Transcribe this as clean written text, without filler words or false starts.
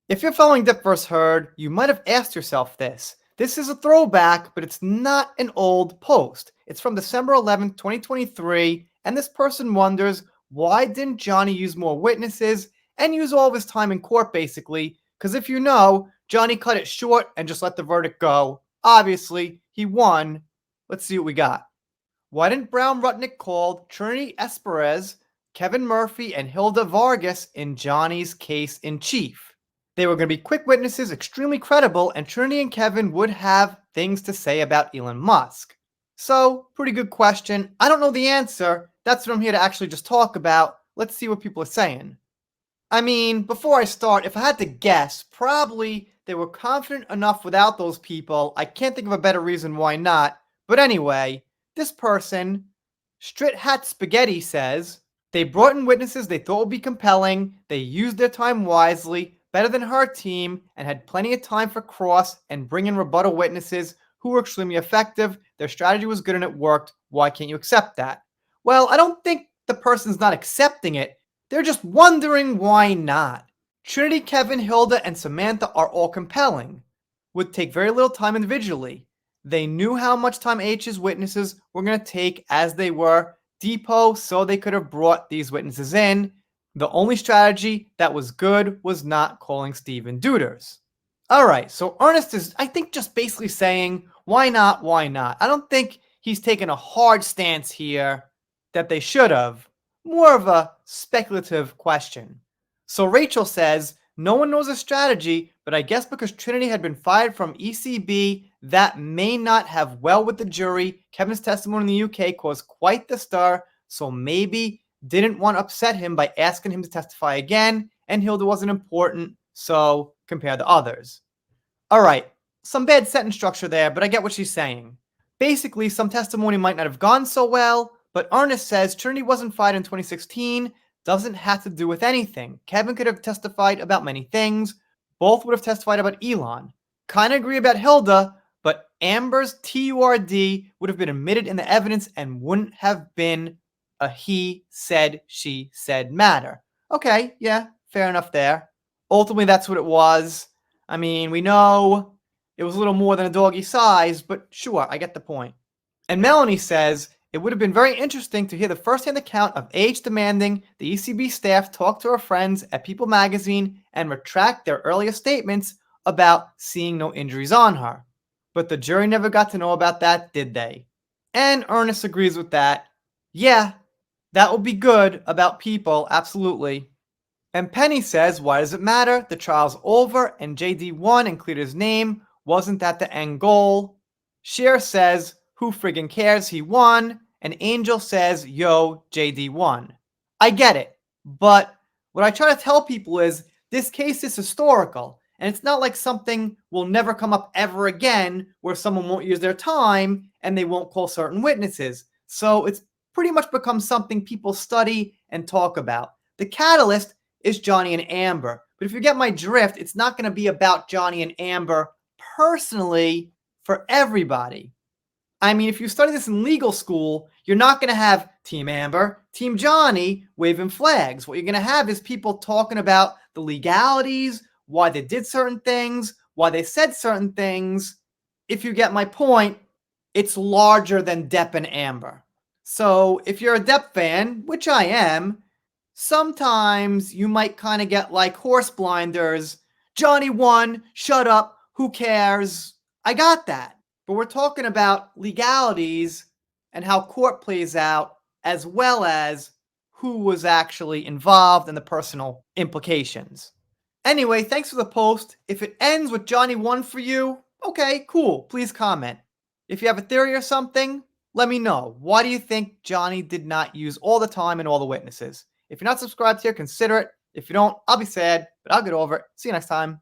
If you're following Depp vs. Heard, you might have asked yourself this. This is a throwback, but it's not an old post. It's from December 11th, 2023, and this person wonders, why didn't Johnny use more witnesses and use all of his time in court, basically? Because if you know, Johnny cut it short and just let the verdict go. Obviously, he won. Let's see what we got. Why didn't Brown Rudnick call Trinity Esperez, Kevin Murphy, and Hilda Vargas in Johnny's case in chief? They were going to be quick witnesses, extremely credible, and Trinity and Kevin would have things to say about Elon Musk. So, pretty good question. I don't know the answer. That's what I'm here to actually just talk about. Let's see what people are saying. I mean, before I start, if I had to guess, probably they were confident enough without those people. I can't think of a better reason why not. But anyway, this person, Strit Hat Spaghetti, says they brought in witnesses they thought would be compelling, they used their time wisely, better than her team, and had plenty of time for cross and bring in rebuttal witnesses who were extremely effective. Their strategy was good and it worked. Why can't you accept that? Well, I don't think the person's not accepting it. They're just wondering why not. Trinity, Kevin, Hilda, and Samantha are all compelling. Would take very little time individually. They knew how much time H's witnesses were going to take as they were depot, so they could have brought these witnesses in. The only strategy that was good was not calling Steven Duders. Alright, so Ernest is, I think, just basically saying, why not, why not? I don't think he's taken a hard stance here that they should have. More of a speculative question. So Rachel says, no one knows a strategy, but I guess because Trinity had been fired from ECB, that may not have well with the jury. Kevin's testimony in the UK caused quite the stir, so maybe didn't want to upset him by asking him to testify again, and Hilda wasn't important, so compare the others. Alright, some bad sentence structure there, but I get what she's saying. Basically, some testimony might not have gone so well, but Ernest says Trinity wasn't fired in 2016, doesn't have to do with anything. Kevin could have testified about many things. Both would have testified about Elon. Kinda agree about Hilda, but Amber's TURD would have been admitted in the evidence and wouldn't have been a he said, she said matter. Okay, yeah, fair enough there. Ultimately, that's what it was. I mean, we know it was a little more than a doggy size, but sure, I get the point. And Melanie says, it would have been very interesting to hear the first-hand account of H demanding the ECB staff talk to her friends at People magazine and retract their earlier statements about seeing no injuries on her. But the jury never got to know about that, did they? And Ernest agrees with that. Yeah, that would be good about People, absolutely. And Penny says, why does it matter? The trial's over and JD won and cleared his name. Wasn't that the end goal? Cher says, who friggin' cares? He won. And Angel says, yo, JD won. I get it. But what I try to tell people is this case is historical. And it's not like something will never come up ever again where someone won't use their time and they won't call certain witnesses. So it's pretty much become something people study and talk about. The catalyst is Johnny and Amber. But if you get my drift, it's not going to be about Johnny and Amber personally for everybody. I mean, if you study this in legal school, you're not going to have Team Amber, Team Johnny waving flags. What you're going to have is people talking about the legalities, why they did certain things, why they said certain things. If you get my point, it's larger than Depp and Amber. So if you're a Depp fan, which I am, sometimes you might kind of get like horse blinders. Johnny won, shut up, who cares? I got that. But we're talking about legalities and how court plays out, as well as who was actually involved and the personal implications. Anyway, thanks for the post. If it ends with Johnny won for you, okay, cool. Please comment. If you have a theory or something, let me know. Why do you think Johnny did not use all the time and all the witnesses? If you're not subscribed here, consider it. If you don't, I'll be sad, but I'll get over it. See you next time.